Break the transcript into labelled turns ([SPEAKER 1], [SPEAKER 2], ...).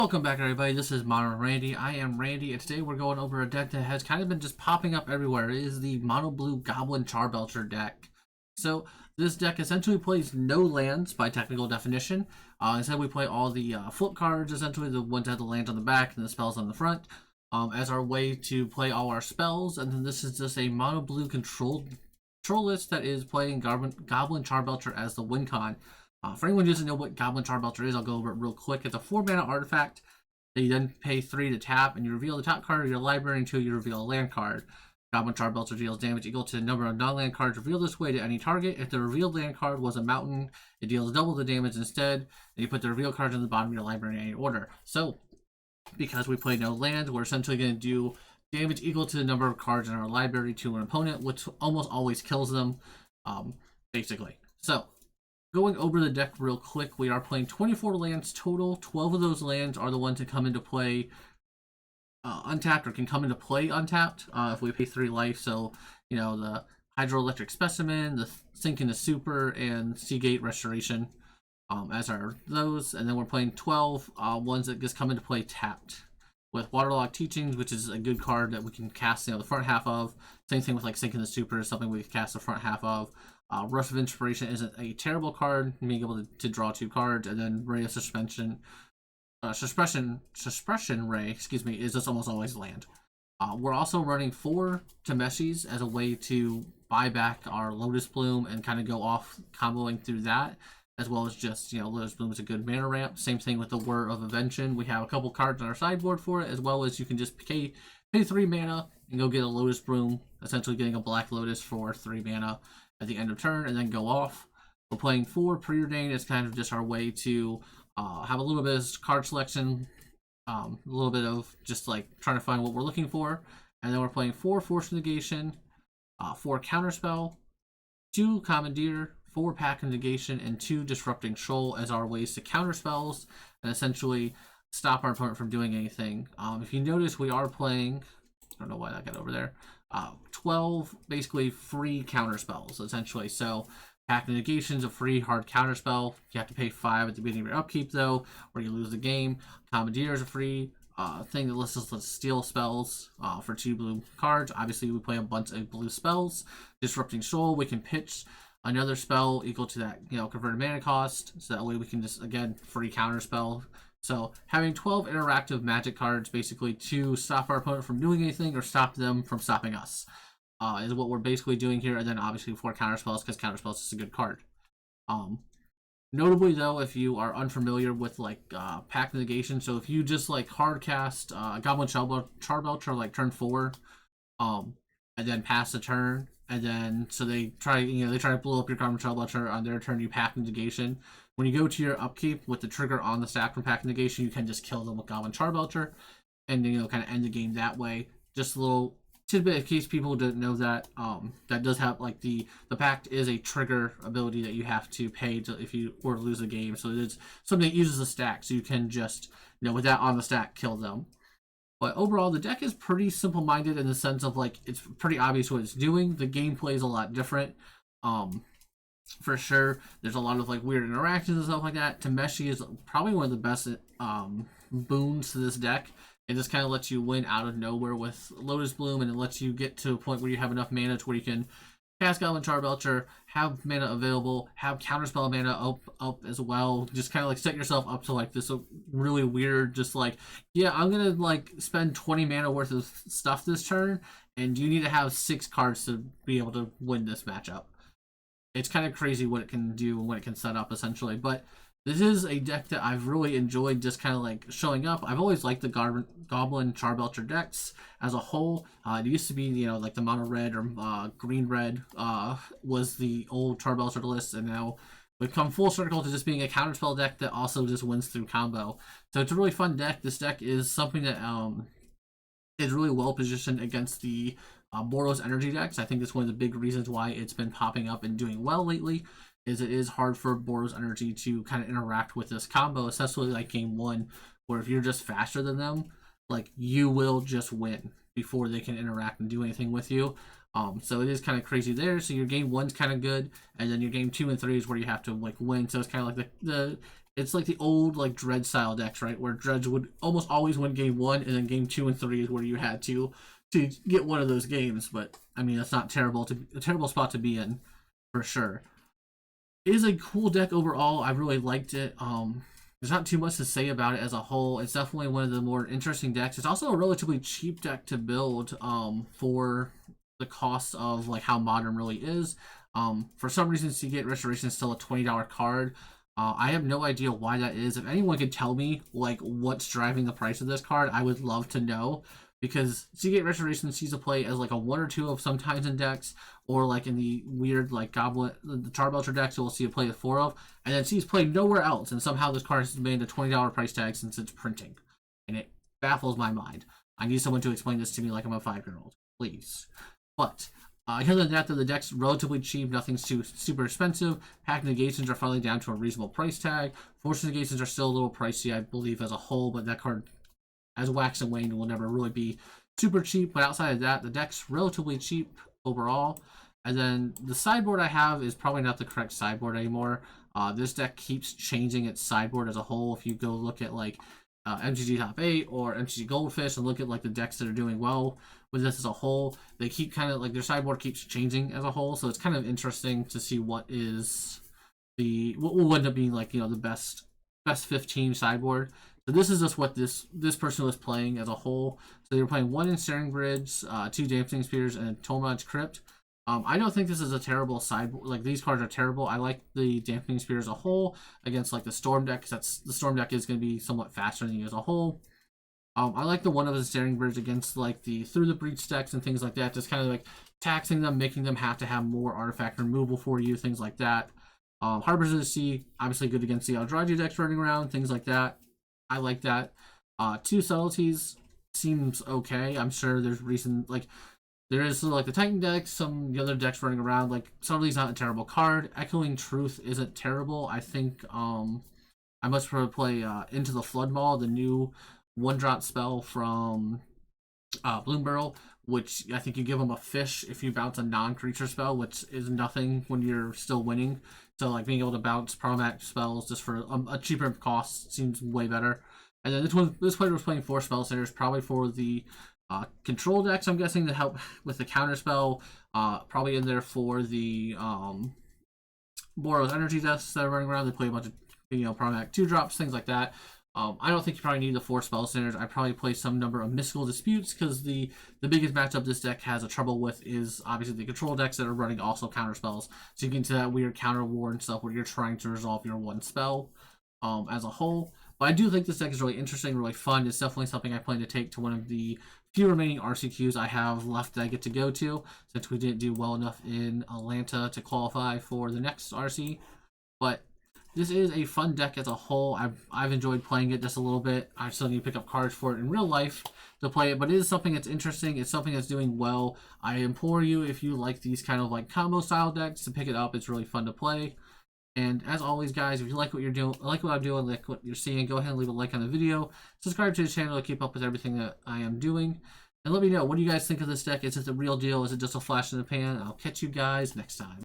[SPEAKER 1] Welcome back, everybody. This is Mono Randy. I am Randy, and today we're going over a deck that has kind of been just popping up everywhere. It is the Mono Blue Goblin Charbelcher deck. So this deck essentially plays no lands by technical definition. Instead, we play all the flip cards, essentially the ones that have the lands on the back and the spells on the front, as our way to play all our spells. And then this is just a Mono Blue control list that is playing Goblin Charbelcher as the win con. For anyone who doesn't know what Goblin Charbelcher is, I'll go over it real quick. It's a 4-mana artifact that you then pay 3 to tap, and you reveal the top card of your library until you reveal a land card. Goblin Charbelcher deals damage equal to the number of non-land cards revealed this way to any target. If the revealed land card was a mountain, it deals double the damage instead, and you put the revealed cards in the bottom of your library in any order. So, because we play no lands, we're essentially going to do damage equal to the number of cards in our library to an opponent, which almost always kills them, basically. So, going over the deck real quick, we are playing 24 lands total. 12 of those lands are the ones that come into play untapped, or can come into play untapped if we pay 3 life. So, you know, the Hydroelectric Specimen, the Sink into Super, and Seagate Restoration as are those. And then we're playing 12 ones that just come into play tapped. With Waterlogged Teachings, which is a good card that we can cast the front half of. Same thing with like Sink into Super is something we can cast the front half of. Rush of Inspiration isn't a terrible card, being able to draw 2 cards, and then Ray of Suspension, Suppression Ray, is just almost always land. We're also running 4 Temeshis as a way to buy back our Lotus Bloom and kind of go off comboing through that, as well as just, Lotus Bloom is a good mana ramp. Same thing with the Whir of Invention. We have a couple cards on our sideboard for it, as well as you can just pay 3 mana and go get a Lotus Bloom, essentially getting a Black Lotus for 3 mana at the end of turn, and then go off. We're playing 4 Preordained. It's kind of just our way to have a little bit of card selection, a little bit of just like trying to find what we're looking for. And then we're playing 4 Force Negation, 4 Counterspell, 2 Commandeer, 4 Pack of Negation, and 2 Disrupting Shoal as our ways to counter spells and essentially stop our opponent from doing anything. If you notice, we are playing, I don't know why that got over there, 12 basically free counter spells essentially. So Pack of Negation is a free hard counter spell. You have to pay 5 at the beginning of your upkeep though, or you lose the game. Commandeer is a free thing that lets us steal spells for 2 blue cards. Obviously, we play a bunch of blue spells. Disrupting Shoal, we can pitch another spell equal to that, converted mana cost. So that way we can just, again, free counter spell. So having 12 interactive magic cards basically to stop our opponent from doing anything or stop them from stopping us is what we're basically doing here. And then obviously 4 counter spells, because counter spells is a good card. Notably though, if you are unfamiliar with like Pack Negation, so if you just like hard cast Goblin Charbelcher like turn 4, and then pass the turn, and then so they try to blow up your Goblin Charbelcher on their turn, you Pack Negation. When you go to your upkeep with the trigger on the stack from Pack Negation, you can just kill them with Goblin Charbelcher, and kind of end the game that way. Just a little tidbit in case people didn't know that. That does have like the Pact is a trigger ability that you have to pay to if you were to lose a game. So it's something that uses a stack, so you can just with that on the stack kill them. But overall, the deck is pretty simple-minded in the sense of like it's pretty obvious what it's doing. The gameplay is a lot different. For sure, there's a lot of like weird interactions and stuff like that. Temeshi is probably one of the best boons to this deck. It just kind of lets you win out of nowhere with Lotus Bloom, and it lets you get to a point where you have enough mana to where you can cast Goblin Charbelcher, have mana available, have counterspell mana up as well. Just kind of like set yourself up to like this really weird, just like, yeah, I'm gonna like spend 20 mana worth of stuff this turn, and you need to have 6 cards to be able to win this matchup. It's kind of crazy what it can do and what it can set up essentially, but this is a deck that I've really enjoyed just kind of like showing up. I've always liked the Goblin Charbelcher decks as a whole. It used to be, like the mono red or green red was the old Charbelcher list, and now we've come full circle to just being a counterspell deck that also just wins through combo. So it's a really fun deck. This deck is something that is really well positioned against the Boros energy decks. I think that's one of the big reasons why it's been popping up and doing well lately. Is it is hard for Boros Energy to kind of interact with this combo, especially like game 1, where if you're just faster than them, like you will just win before they can interact and do anything with you. So it is kind of crazy there. So your game 1's kind of good, and then your game 2 and 3 is where you have to like win. So it's kind of like the It's like the old like Dredge style decks, right? Where Dredge would almost always win game one, and then game two and three is where you had to get one of those games. But I mean, that's not terrible to a terrible spot to be in, for sure. It is a cool deck overall. I really liked it. There's not too much to say about it as a whole. It's definitely one of the more interesting decks. It's also a relatively cheap deck to build for the cost of like how modern really is. For some reason, Seagate Restoration is still a $20 card. I have no idea why that is. If anyone could tell me like what's driving the price of this card, I would love to know. Because Seagate Restoration sees a play as like a one or two of sometimes in decks, or like in the weird like Goblin, the Charbelcher decks, you'll see a play of four of, and then sees played nowhere else, and somehow this card has made a $20 price tag since it's printing, and it baffles my mind. I need someone to explain this to me like I'm a 5-year-old, please. But other than that, the deck's relatively cheap. Nothing's too super expensive. Pack negations are finally down to a reasonable price tag. Force negations are still a little pricey, I believe, as a whole, but that card, as wax and wane, will never really be super cheap. But outside of that, the deck's relatively cheap overall. And then the sideboard I have is probably not the correct sideboard anymore. This deck keeps changing its sideboard as a whole. If you go look at like MTG Top 8 or MTG Goldfish and look at like the decks that are doing well with this as a whole, they keep kind of like their sideboard keeps changing as a whole. So it's kind of interesting to see what will end up being like, you know, the best 15 sideboard. So this is just what this person was playing as a whole. So they were playing one Ensnaring Bridge, two Dampening Spears, and a Tolmage Crypt. I don't think this is a terrible sideboard. Like, these cards are terrible. I like the Dampening Spear as a whole against like the Storm deck, because the Storm deck is going to be somewhat faster than you as a whole. I like the one of the Ensnaring Bridge against like the Through the Breach decks and things like that. Just kind of like taxing them, making them have to have more artifact removal for you, things like that. Harbors of the Sea, obviously good against the Eldrazi decks running around, things like that. I like that. Two Subtleties seems okay. I'm sure there's reason, like, there is like the Titan deck, some of the other decks running around. Like, Subtlety's not a terrible card. Echoing Truth isn't terrible. I think I much prefer to play Into the Flood Maw, the new 1-drop spell from Bloom Burrow, which I think you give them a fish if you bounce a non-creature spell, which is nothing when you're still winning. So like being able to bounce problematic spells just for a cheaper cost seems way better. And then this player was playing 4 spell centers, probably for the control decks, I'm guessing, to help with the counter spell. Probably in there for the Boros energy decks that are running around. They play a bunch of, you know, problematic 2-drops, things like that. I don't think you probably need the 4 spell centers. I probably play some number of mystical disputes, because the biggest matchup this deck has a trouble with is obviously the control decks that are running also counter spells. So you get into that weird counter war and stuff where you're trying to resolve your one spell as a whole. But I do think this deck is really interesting, really fun. It's definitely something I plan to take to one of the few remaining RCQs I have left that I get to go to, since we didn't do well enough in Atlanta to qualify for the next RC. But this is a fun deck as a whole. I've enjoyed playing it just a little bit. I still need to pick up cards for it in real life to play it, but it is something that's interesting. It's something that's doing well. I implore you, if you like these kind of like combo style decks, to pick it up. It's really fun to play. And as always, guys, if you like what you're doing, like what I'm doing, like what you're seeing, go ahead and leave a like on the video. Subscribe to the channel to keep up with everything that I am doing. And let me know, what do you guys think of this deck? Is it the real deal? Is it just a flash in the pan? I'll catch you guys next time.